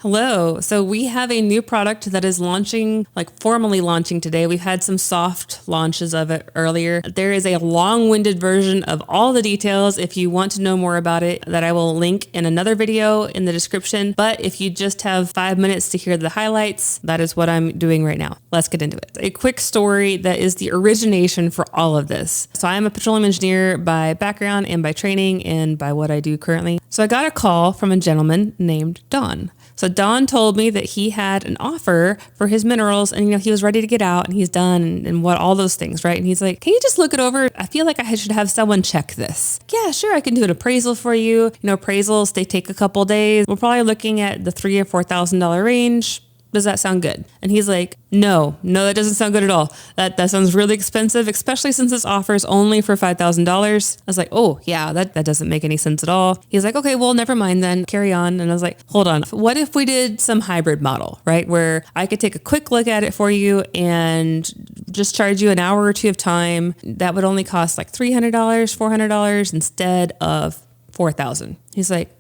Hello. So we have a new product that is launching, formally launching today. We've had some soft launches of it earlier. There is a long-winded version of all the details if you want to know more about it that I will link in another video in the description. But if you just have 5 minutes to hear the highlights, that is what I'm doing right now. Let's get into it. A quick story that is the origination for all of this. So I am a petroleum engineer by background and by training and by what I do currently. So I got a call from a gentleman named Don. So Don told me that he had an offer for his minerals and, he was ready to get out and he's done and what all those things, right? And he's like, can you just look it over? I feel like I should have someone check this. Yeah, sure. I can do an appraisal for you. Appraisals, they take a couple days. We're probably looking at the $3,000 or $4,000 range. Does that sound good? And he's like, no, that doesn't sound good at all. That sounds really expensive, especially since this offer is only for $5,000. I was like, oh yeah, that doesn't make any sense at all. He's like, okay, well, never mind then, carry on. And I was like, hold on. What if we did some hybrid model, right? Where I could take a quick look at it for you and just charge you an hour or two of time. That would only cost like $300, $400 instead of $4,000. He's like,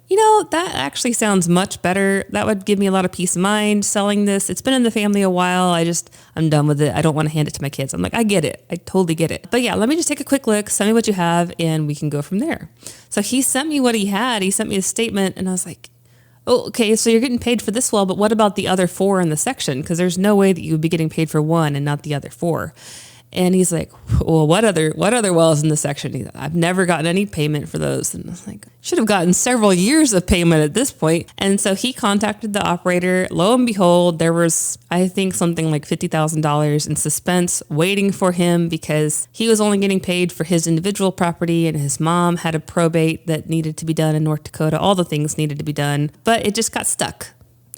that actually sounds much better. That would give me a lot of peace of mind selling this. It's been in the family a while. I'm done with it. I don't want to hand it to my kids. I'm like, I get it. I totally get it. But yeah, let me just take a quick look. Send me what you have and we can go from there. So he sent me what he had. He sent me a statement and I was like, oh, okay, so you're getting paid for this well, but what about the other 4 in the section? Because there's no way that you would be getting paid for 1 and not the other 4. And he's like, well, what other wells in the section? I've never gotten any payment for those. And I was like, should have gotten several years of payment at this point. And so he contacted the operator. Lo and behold, there was, I think, something like $50,000 in suspense waiting for him because he was only getting paid for his individual property and his mom had a probate that needed to be done in North Dakota. All the things needed to be done, but it just got stuck.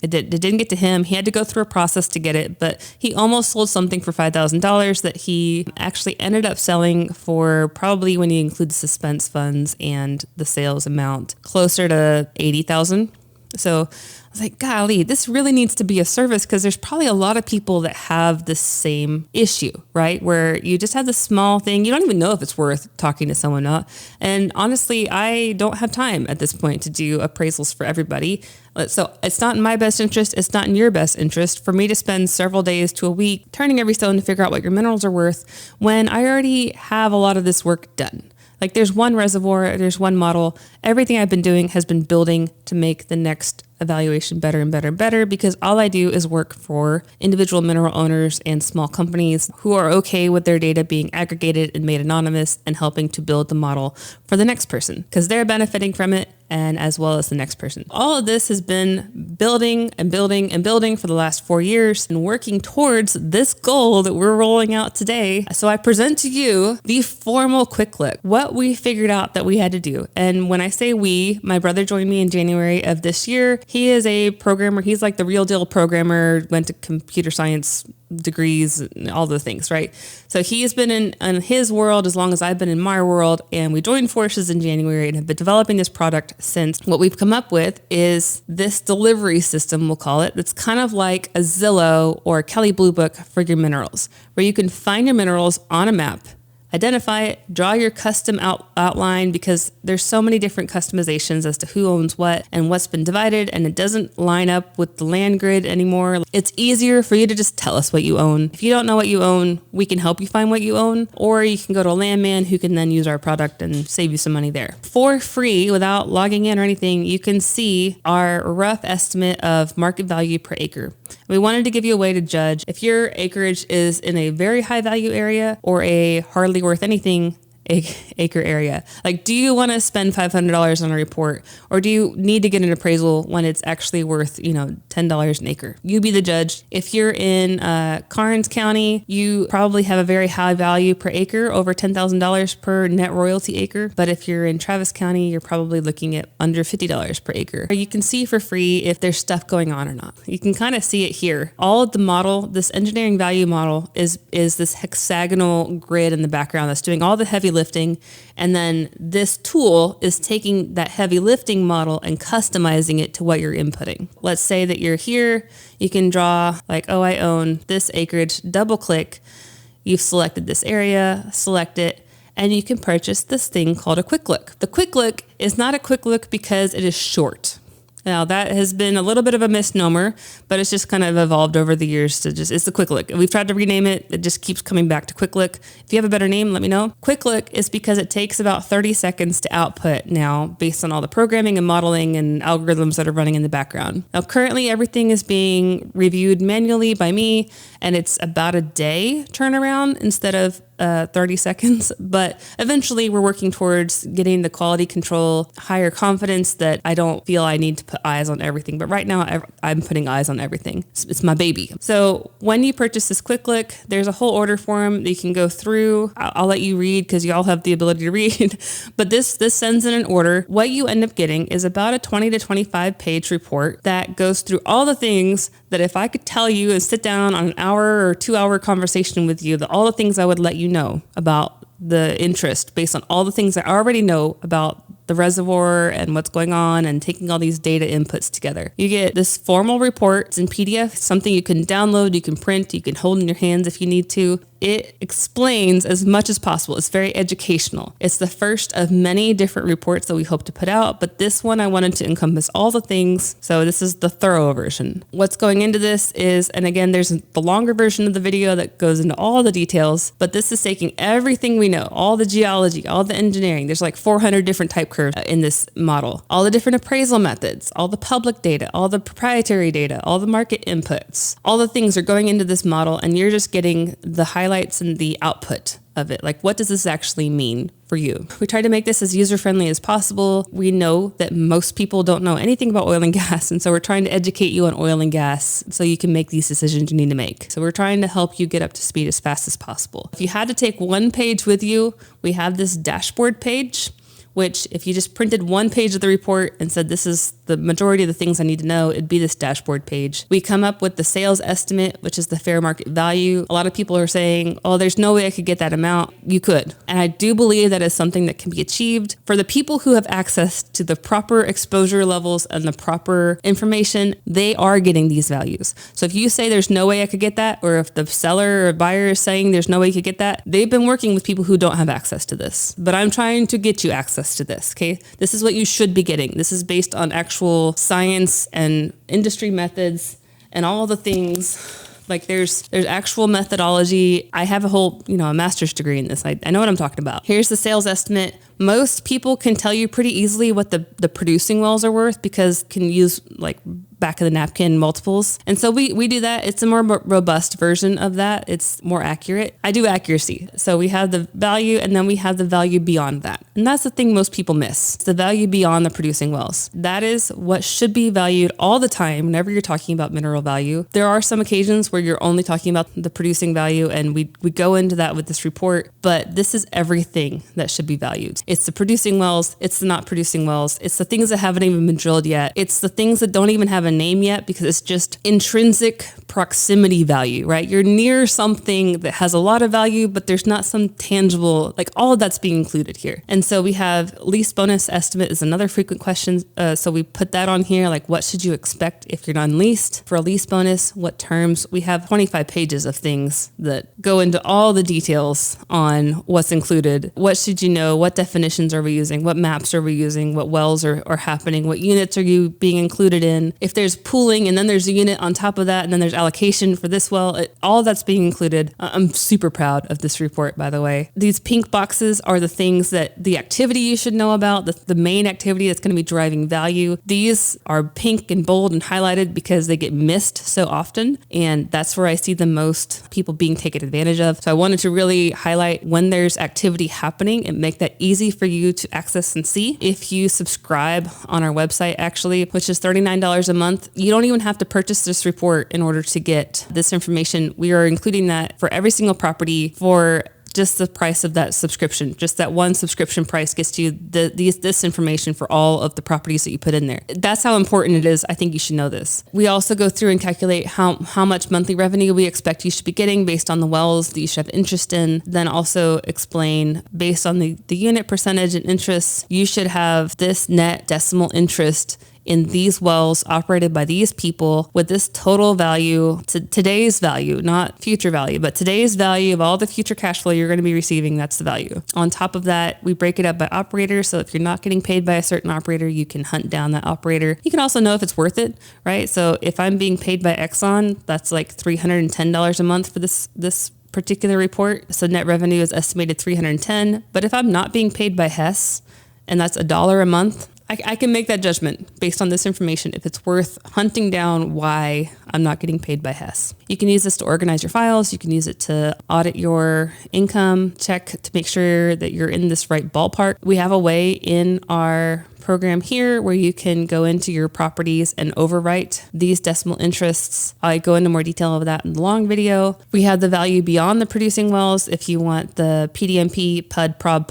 It didn't get to him. He had to go through a process to get it, but he almost sold something for $5,000 that he actually ended up selling for, probably when you include the suspense funds and the sales amount, closer to $80,000. So I was like, golly, this really needs to be a service because there's probably a lot of people that have the same issue, right? Where you just have this small thing. You don't even know if it's worth talking to someone not. And honestly, I don't have time at this point to do appraisals for everybody. So it's not in my best interest. It's not in your best interest for me to spend several days to a week turning every stone to figure out what your minerals are worth when I already have a lot of this work done. Like there's one reservoir, there's one model. Everything I've been doing has been building to make the next evaluation better and better and better because all I do is work for individual mineral owners and small companies who are okay with their data being aggregated and made anonymous and helping to build the model for the next person because they're benefiting from it and as well as the next person. All of this has been building and building and building for the last 4 years and working towards this goal that we're rolling out today. So I present to you the formal quick look, what we figured out that we had to do. And when I say we, my brother joined me in January of this year. He is a programmer. He's like the real deal programmer, went to computer science degrees, all the things, right? So he has been in his world as long as I've been in my world, and we joined forces in January and have been developing this product since. What we've come up with is this delivery system, we'll call it. It's kind of like a Zillow or a Kelley Blue Book for your minerals, where you can find your minerals on a map, identify it, draw your custom outline because there's so many different customizations as to who owns what and what's been divided, and it doesn't line up with the land grid anymore. It's easier for you to just tell us what you own. If you don't know what you own, we can help you find what you own, or you can go to a landman who can then use our product and save you some money there. For free, without logging in or anything, you can see our rough estimate of market value per acre. We wanted to give you a way to judge if your acreage is in a very high value area or a hardly worth anything acre area. Like, do you want to spend $500 on a report, or do you need to get an appraisal when it's actually worth, $10 an acre? You be the judge. If you're in Karnes County, you probably have a very high value per acre, over $10,000 per net royalty acre. But if you're in Travis County, you're probably looking at under $50 per acre. You can see for free if there's stuff going on or not. You can kind of see it here. All of the model, this engineering value model is this hexagonal grid in the background that's doing all the heavy lifting. And then this tool is taking that heavy lifting model and customizing it to what you're inputting. Let's say that you're here, you can draw like, oh, I own this acreage, double click, you've selected this area, select it, and you can purchase this thing called a quick look. The quick look is not a quick look because it is short. Now that has been a little bit of a misnomer, but it's just kind of evolved over the years to it's the quick look. We've tried to rename it. It just keeps coming back to quick look. If you have a better name, let me know. Quick look is because it takes about 30 seconds to output now based on all the programming and modeling and algorithms that are running in the background. Now, currently everything is being reviewed manually by me, and it's about a day turnaround instead of 30 seconds, but eventually we're working towards getting the quality control, higher confidence that I don't feel I need to put eyes on everything. But right now I'm putting eyes on everything. It's my baby. So when you purchase this quick look, there's a whole order form that you can go through. I'll let you read because you all have the ability to read, but this sends in an order. What you end up getting is about a 20 to 25 page report that goes through all the things that if I could tell you and sit down on an hour or 2 hour conversation with you, all the things I would let you know about the interest based on all the things I already know about the reservoir and what's going on and taking all these data inputs together. You get this formal report. It's in PDF, something you can download, you can print, you can hold in your hands if you need to. It explains as much as possible. It's very educational. It's the first of many different reports that we hope to put out, but this one I wanted to encompass all the things. So this is the thorough version. What's going into this is, and again, there's the longer version of the video that goes into all the details, but this is taking everything we know, all the geology, all the engineering. There's like 400 different type curves in this model, all the different appraisal methods, all the public data, all the proprietary data, all the market inputs, all the things are going into this model, and you're just getting the highlights and the output of it. Like, what does this actually mean for you? We try to make this as user-friendly as possible. We know that most people don't know anything about oil and gas, and so we're trying to educate you on oil and gas so you can make these decisions you need to make. So we're trying to help you get up to speed as fast as possible. If you had to take one page with you, we have this dashboard page, which if you just printed one page of the report and said, this is the majority of the things I need to know, it'd be this dashboard page. We come up with the sales estimate, which is the fair market value. A lot of people are saying, oh, there's no way I could get that amount. You could. And I do believe that is something that can be achieved. For the people who have access to the proper exposure levels and the proper information, they are getting these values. So if you say there's no way I could get that, or if the seller or buyer is saying there's no way you could get that, they've been working with people who don't have access to this. But I'm trying to get you access to this, okay? This is what you should be getting. This is based on actual science and industry methods and all the things. Like there's actual methodology. I have a whole, a master's degree in this. I know what I'm talking about. Here's the sales estimate. Most people can tell you pretty easily what the producing wells are worth because can use like back of the napkin multiples. And so we do that. It's a more robust version of that. It's more accurate. I do accuracy. So we have the value and then we have the value beyond that. And that's the thing most people miss. It's the value beyond the producing wells. That is what should be valued all the time whenever you're talking about mineral value. There are some occasions where you're only talking about the producing value, and we go into that with this report, but this is everything that should be valued. It's the producing wells, it's the not producing wells, it's the things that haven't even been drilled yet, it's the things that don't even have a name yet because it's just intrinsic proximity value, right? You're near something that has a lot of value, but there's not some tangible, like all of that's being included here. And so we have lease bonus estimate is another frequent question. So we put that on here, like what should you expect if you're unleased? For a lease bonus, what terms? We have 25 pages of things that go into all the details on what's included. What should you know? What definitions are we using? What maps are we using? What wells are happening? What units are you being included in? If there's pooling and then there's a unit on top of that and then there's allocation for this well, all that's being included. I'm super proud of this report, by the way. These pink boxes are the things that the activity you should know about, the main activity that's going to be driving value. These are pink and bold and highlighted because they get missed so often. And that's where I see the most people being taken advantage of. So I wanted to really highlight when there's activity happening and make that easy for you to access and see. If you subscribe on our website, actually, which is $39 a month, you don't even have to purchase this report in order to get this information. We are including that for every single property for just the price of that subscription. Just that one subscription price gets you this information for all of the properties that you put in there. That's how important it is. I think you should know this. We also go through and calculate how much monthly revenue we expect you should be getting based on the wells that you should have interest in. Then also explain based on the unit percentage and interest, you should have this net decimal interest in these wells operated by these people with this total value to today's value, not future value, but today's value of all the future cash flow you're going to be receiving. That's the value. On top of that, we break it up by operator. So if you're not getting paid by a certain operator, you can hunt down that operator. You can also know if it's worth it, right? So if I'm being paid by Exxon, that's like $310 a month for this particular report. So net revenue is estimated 310. But if I'm not being paid by Hess, and that's $1 a month, I can make that judgment based on this information if it's worth hunting down why I'm not getting paid by Hess. You can use this to organize your files. You can use it to audit your income, check to make sure that you're in this right ballpark. We have a way in our program here where you can go into your properties and overwrite these decimal interests. I go into more detail of that in the long video. We have the value beyond the producing wells if you want the PDMP, PUD, PROB,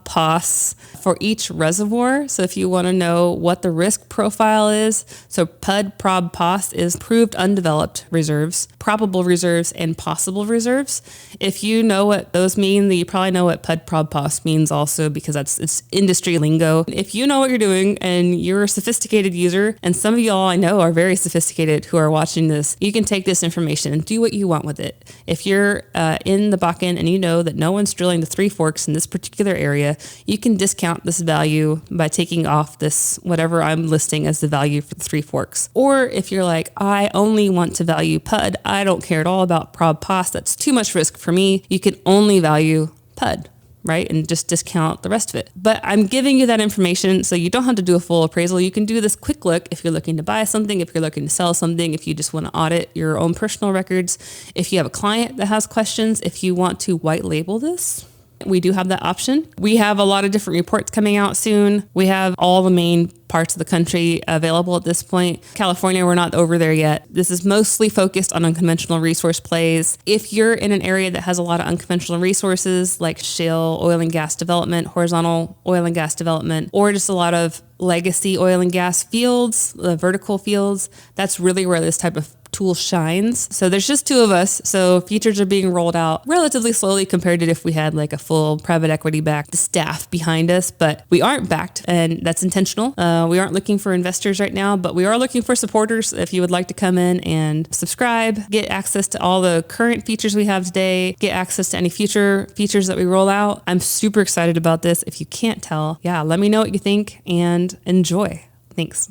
POS for each reservoir. So if you want to know what the risk profile is, so PUD, PROB, POS is proved undeveloped reserves, probable reserves, and possible reserves. If you know what those mean, then you probably know what PUD, PROB, POS means also, because it's industry lingo. If you know what you're doing and you're a sophisticated user, and some of y'all I know are very sophisticated who are watching this, you can take this information and do what you want with it. If you're in the Bakken and you know that no one's drilling the Three Forks in this particular area, you can discount this value by taking off this whatever I'm listing as the value for the Three Forks. Or if you're like, I only want to value PUD, I don't care at all about prob POS, that's too much risk for me, you can only value PUD, right? And just discount the rest of it. But I'm giving you that information so you don't have to do a full appraisal. You can do this quick look if you're looking to buy something, if you're looking to sell something, if you just want to audit your own personal records, if you have a client that has questions, if you want to white label this. We do have that option. We have a lot of different reports coming out soon. We have all the main parts of the country available at this point. California, we're not over there yet. This is mostly focused on unconventional resource plays. If you're in an area that has a lot of unconventional resources like shale oil and gas development, horizontal oil and gas development, or just a lot of legacy oil and gas fields, the vertical fields, that's really where this type of tool shines. So there's just two of us. So features are being rolled out relatively slowly compared to if we had like a full private equity backed staff behind us, but we aren't backed, and that's intentional. We aren't looking for investors right now, but we are looking for supporters. If you would like to come in and subscribe, get access to all the current features we have today, get access to any future features that we roll out. I'm super excited about this. If you can't tell, let me know what you think and enjoy. Thanks.